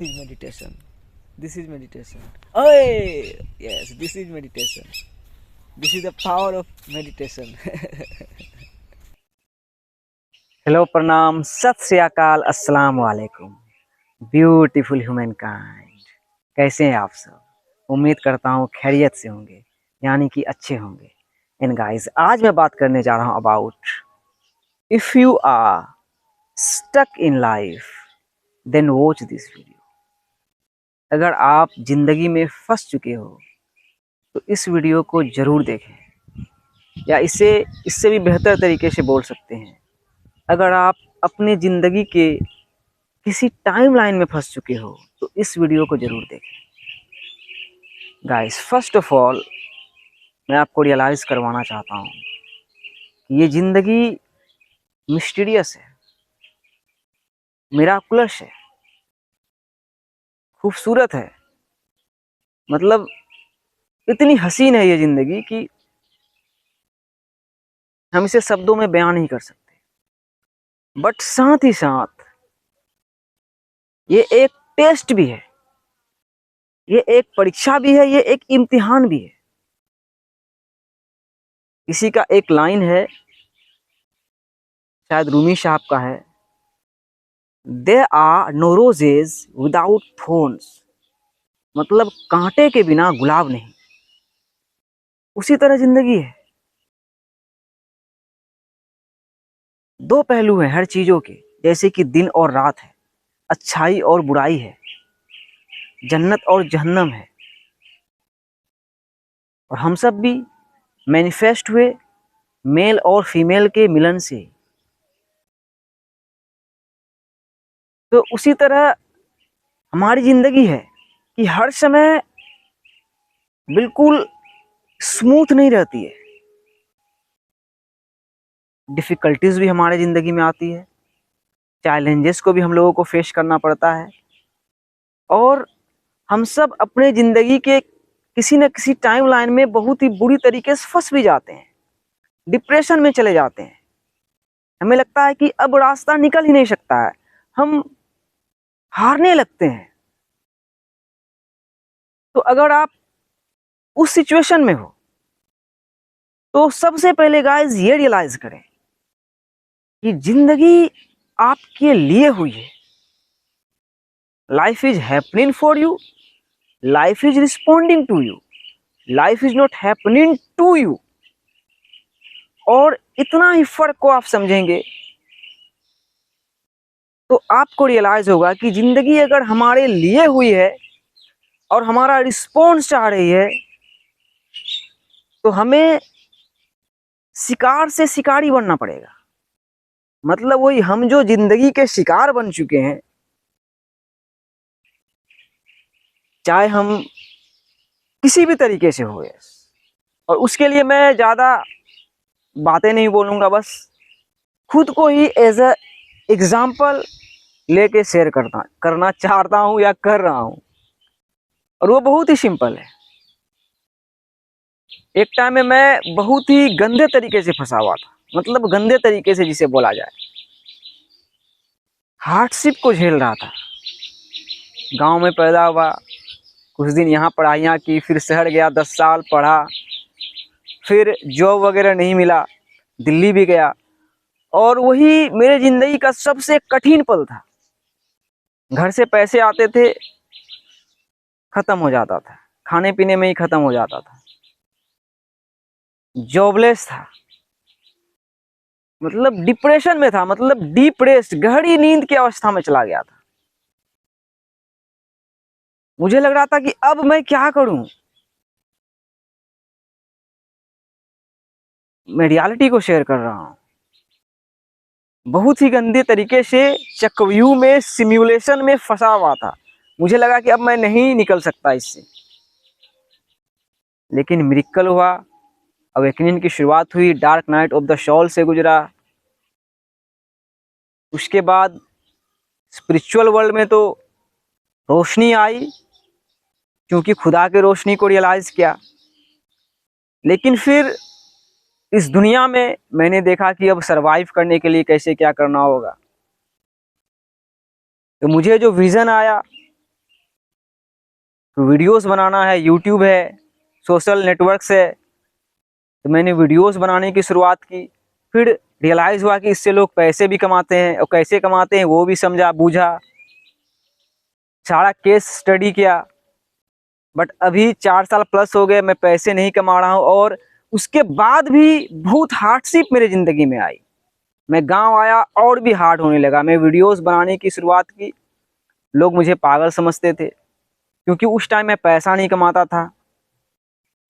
This is meditation. This is meditation. Oh, yes, this is meditation. This is the power of meditation. Hello, प्रणाम, सत श्री अकाल, अस्सलाम वालेकुम, beautiful human kind. कैसे हैं आप सब? उम्मीद करता हूँ खैरियत से होंगे, यानी कि अच्छे होंगे। एंड गाइस, आज मैं बात करने जा रहा हूँ about if you are stuck in life then watch this video. अगर आप ज़िंदगी में फंस चुके हो तो इस वीडियो को ज़रूर देखें, या इससे भी बेहतर तरीके से बोल सकते हैं, अगर आप अपनी ज़िंदगी के किसी टाइमलाइन में फंस चुके हो तो इस वीडियो को ज़रूर देखें। गाइस, फर्स्ट ऑफ ऑल मैं आपको रियलाइज़ करवाना चाहता हूँ कि ये ज़िंदगी मिस्टीरियस है, मिराकुलस है, खूबसूरत है। मतलब इतनी हसीन है ये ज़िंदगी कि हम इसे शब्दों में बयान नहीं कर सकते। बट साथ ही साथ ये एक टेस्ट भी है, ये एक परीक्षा भी है, ये एक इम्तिहान भी है। इसी का एक लाइन है, शायद रूमी साहब का है, there are no roses without thorns. मतलब कांटे के बिना गुलाब नहीं। उसी तरह जिंदगी है, दो पहलू हैं हर चीजों के, जैसे कि दिन और रात है, अच्छाई और बुराई है, जन्नत और जहन्नम है। और हम सब भी मैनिफेस्ट हुए मेल और फीमेल के मिलन से। तो उसी तरह हमारी जिंदगी है कि हर समय बिल्कुल स्मूथ नहीं रहती है। डिफ़िकल्टीज़ भी हमारे ज़िंदगी में आती है, चैलेंजेस को भी हम लोगों को फेस करना पड़ता है। और हम सब अपने ज़िंदगी के किसी न किसी टाइमलाइन में बहुत ही बुरी तरीके से फंस भी जाते हैं, डिप्रेशन में चले जाते हैं। हमें लगता है कि अब रास्ता निकल ही नहीं सकता है, हम हारने लगते हैं। तो अगर आप उस सिचुएशन में हो तो सबसे पहले गाइस ये रियलाइज करें कि जिंदगी आपके लिए हुई है। Life is happening for you, life is responding to you, life is not happening to you. और इतना ही फर्क को आप समझेंगे तो आपको रियलाइज होगा कि जिंदगी अगर हमारे लिए हुई है और हमारा रिस्पॉन्स चाह रही है तो हमें शिकार से शिकारी बनना पड़ेगा। मतलब वही, हम जो जिंदगी के शिकार बन चुके हैं, चाहे हम किसी भी तरीके से हो। और उसके लिए मैं ज़्यादा बातें नहीं बोलूँगा, बस खुद को ही एज अ एग्जाम्पल लेके शेयर करना चाहता हूँ या कर रहा हूँ। और वो बहुत ही सिंपल है। एक टाइम में मैं बहुत ही गंदे तरीके से फंसा हुआ था, मतलब गंदे तरीके से जिसे बोला जाए, हार्डशिप को झेल रहा था। गांव में पैदा हुआ, कुछ दिन यहाँ पढ़ाइयाँ की, फिर शहर गया, 10 साल पढ़ा, फिर जॉब वगैरह नहीं मिला, दिल्ली भी गया। और वही मेरे ज़िंदगी का सबसे कठिन पल था। घर से पैसे आते थे, ख़त्म हो जाता था, खाने पीने में ही ख़त्म हो जाता था। जॉबलेस था, मतलब डिप्रेशन में था, मतलब डिप्रेस्ड, गहरी नींद की अवस्था में चला गया था। मुझे लग रहा था कि अब मैं क्या करूं। मैं रियलिटी को शेयर कर रहा हूं। बहुत ही गंदे तरीके से चक्रव्यूह में, सिमुलेशन में फंसा हुआ था। मुझे लगा कि अब मैं नहीं निकल सकता इससे। लेकिन मिरेकल हुआ, अवेकनिंग की शुरुआत हुई, dark night of the soul से गुजरा। उसके बाद स्पिरिचुअल वर्ल्ड में तो रोशनी आई, क्योंकि खुदा के रोशनी को रियलाइज़ किया। लेकिन फिर इस दुनिया में मैंने देखा कि अब सरवाइव करने के लिए कैसे क्या करना होगा। तो मुझे जो विज़न आया वीडियोस बनाना है, यूट्यूब है, सोशल नेटवर्क्स है, तो मैंने वीडियोस बनाने की शुरुआत की। फिर रियलाइज़ हुआ कि इससे लोग पैसे भी कमाते हैं, और कैसे कमाते हैं वो भी समझा बूझा, सारा केस स्टडी किया। बट अभी 4 साल प्लस हो गए, मैं पैसे नहीं कमा रहा हूँ, और उसके बाद भी बहुत हार्डशिप मेरे ज़िंदगी में आई। मैं गांव आया और भी हार्ड होने लगा। मैं वीडियोस बनाने की शुरुआत की, लोग मुझे पागल समझते थे, क्योंकि उस टाइम मैं पैसा नहीं कमाता था।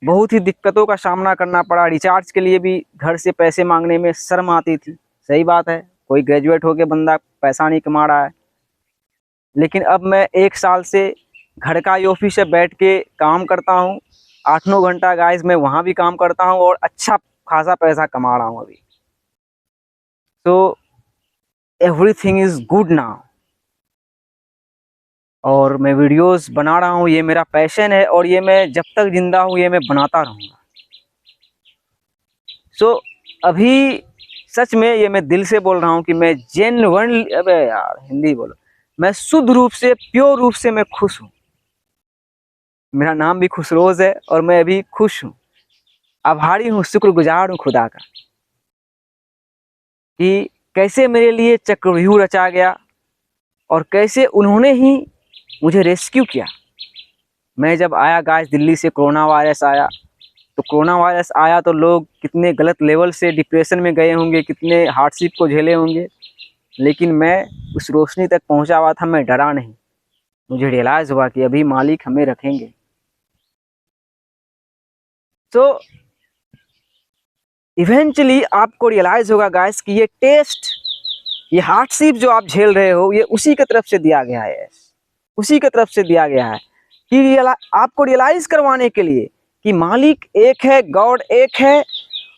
बहुत ही दिक्कतों का सामना करना पड़ा। रिचार्ज के लिए भी घर से पैसे मांगने में शर्म आती थी। सही बात है, कोई ग्रेजुएट होकर बंदा पैसा नहीं कमा रहा है। लेकिन अब मैं 1 साल से घर का ही ऑफिस से बैठ के काम करता हूँ। 8-9 घंटा गाइस मैं वहाँ भी काम करता हूँ, और अच्छा खासा पैसा कमा रहा हूँ अभी। तो एवरीथिंग इज़ गुड नाउ, और मैं वीडियोस बना रहा हूँ। ये मेरा पैशन है, और ये मैं जब तक जिंदा हूँ ये मैं बनाता रहूँगा। सो अभी सच में ये मैं दिल से बोल रहा हूँ कि मैं जेन्युइनली, अबे यार हिंदी बोलो, मैं शुद्ध रूप से, प्योर रूप से मैं खुश हूँ। मेरा नाम भी खुशरोज है, और मैं अभी खुश हूँ, आभारी हूँ, शुक्रगुजार हूँ खुदा का, कि कैसे मेरे लिए चक्रव्यूह रचा गया, और कैसे उन्होंने ही मुझे रेस्क्यू किया। मैं जब आया गाइस दिल्ली से, कोरोना वायरस आया, तो कोरोना वायरस आया तो लोग कितने गलत लेवल से डिप्रेशन में गए होंगे, कितने हार्डशिप को झेले होंगे। लेकिन मैं उस रोशनी तक पहुंचा हुआ था, मैं डरा नहीं। मुझे रियलाइज़ हुआ कि अभी मालिक हमें रखेंगे। तो इवेंचुअली आपको रियलाइज़ होगा गाइस कि ये टेस्ट, ये हार्डशिप जो आप झेल रहे हो, ये उसी की तरफ से दिया गया है, उसी की तरफ से दिया गया है, कि आपको रियलाइज़ करवाने के लिए कि मालिक एक है, गॉड एक है,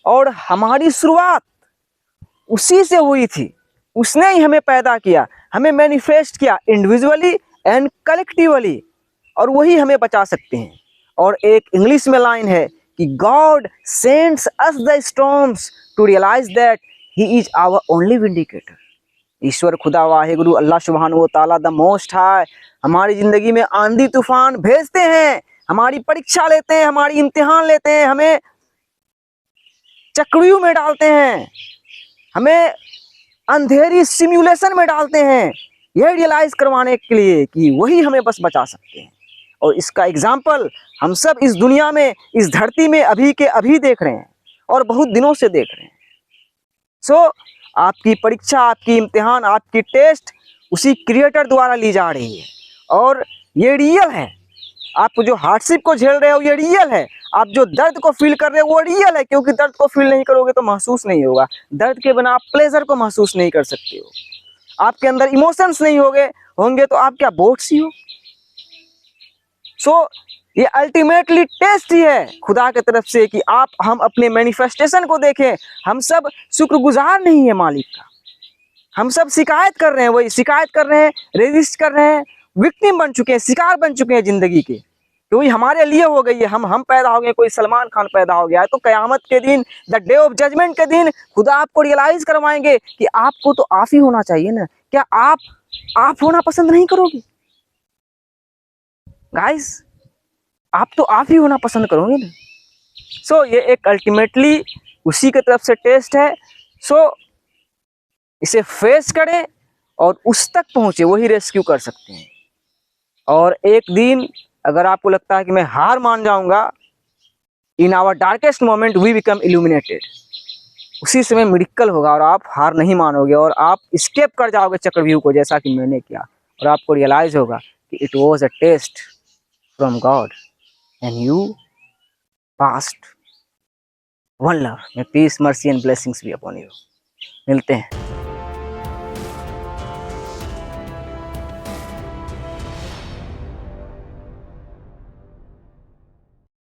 और हमारी शुरुआत उसी से हुई थी। उसने ही हमें पैदा किया, हमें मैनिफेस्ट किया इंडिविजुअली एंड कलेक्टिवली, और वही हमें बचा सकते हैं। और एक इंग्लिश में लाइन है कि God sends us the storms to realize that he is our only vindicator. ईश्वर खुदा वाहिगुरु अल्लाह सुब्हानहू व तआला द मोस्ट हाई हमारी ज़िंदगी में आंधी तूफान भेजते हैं, हमारी परीक्षा लेते हैं, हमारी इम्तिहान लेते हैं, हमें चक्रव्यूह में डालते हैं, हमें अंधेरी सिमुलेशन में डालते हैं, यह रियलाइज़ करवाने के लिए कि वही हमें बस बचा सकते हैं। और इसका एग्जाम्पल हम सब इस दुनिया में, इस धरती में अभी के अभी देख रहे हैं, और बहुत दिनों से देख रहे हैं। सो आपकी परीक्षा, आपकी इम्तिहान, आपकी टेस्ट उसी क्रिएटर द्वारा ली जा रही है, और ये रियल है। आप जो हार्डशिप को झेल रहे हो ये रियल है, आप जो दर्द को फील कर रहे हो वो रियल है, क्योंकि दर्द को फील नहीं करोगे तो महसूस नहीं होगा। दर्द के बिना आप प्लेजर को महसूस नहीं कर सकते हो। आपके अंदर इमोशंस नहीं होंगे तो आप क्या बोट्स ही हो। सो ये अल्टीमेटली टेस्ट ही है खुदा की तरफ से कि हम अपने मैनिफेस्टेशन को देखें। हम सब शुक्रगुजार नहीं है मालिक का, हम सब शिकायत कर रहे हैं, वही शिकायत कर रहे हैं, रेजिस्ट कर रहे हैं, विक्टिम बन चुके हैं, शिकार बन चुके हैं जिंदगी के। क्योंकि हमारे लिए हो गई है, हम पैदा हो गए, कोई सलमान खान पैदा हो गया है, तो कयामत के दिन, द डे ऑफ जजमेंट के दिन खुदा आपको रियलाइज करवाएंगे कि आपको तो आप ही होना चाहिए ना। क्या आप होना पसंद नहीं करोगे गाइस? आप तो आप ही होना पसंद करोगे ना। सो ये एक अल्टीमेटली उसी की तरफ से टेस्ट है। सो इसे फेस करें और उस तक पहुंचे, वही रेस्क्यू कर सकते हैं। और एक दिन अगर आपको लगता है कि मैं हार मान जाऊंगा, in our darkest moment we become illuminated, उसी समय मिरेकल होगा और आप हार नहीं मानोगे, और आप स्केप कर जाओगे चक्रव्यूह को, जैसा कि मैंने किया। और आपको रियलाइज होगा कि it was a test from God and you passed one love. May peace, mercy and blessings be upon you. मिलते हैं।